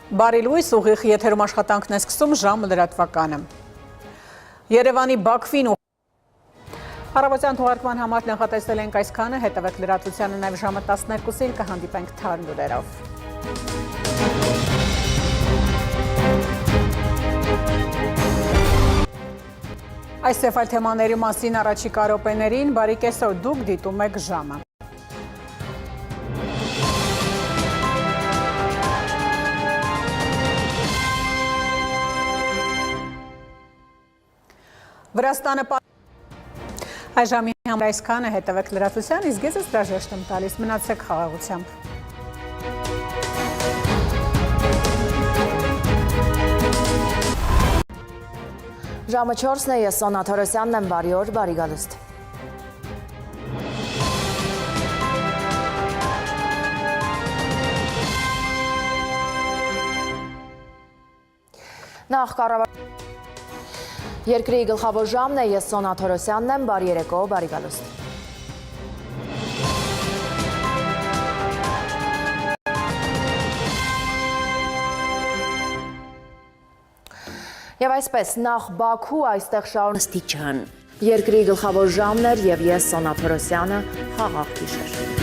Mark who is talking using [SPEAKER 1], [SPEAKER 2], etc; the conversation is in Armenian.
[SPEAKER 1] Բարի լույս, ուղիղ եթերում աշխատանքն է սկսում ժամը լրատվականը։ Երևանի Բաքվին Առավոտյան թողարկման համար նախատեսել ենք այսքանը, հետևեք լրատվությանը նաև ժամը 12-ին կհանդիպենք թարմ լուրերով։ Այս եւ այլ թեմաների մասին առաջիկա րոպեներին բարի կեսօր, դուք դիտում եք ժամը։ Վրաստանը այս ժամի համար այսքանը, հետևեք լրատվության, իսկ ես հրաժեշտ եմ տալիս, մնացեք խաղաղությամբ։
[SPEAKER 2] Ժամը 4-ն է, ես Սոնա Թորոսյանն եմ, բարի օր, բարի գալուստ։ Նախ Երկրի գլխավոր ժամն է, ես Սոնա Թորոսյանն եմ, բարի երեկո, բարի գալուստ։ Եվ այսպես, նախ Բաքու, այստեղ շարունակվեց։ Երկրի գլխավոր ժամն էր և ես Սոնա Թորոսյանը, խաղաղ գիշեր։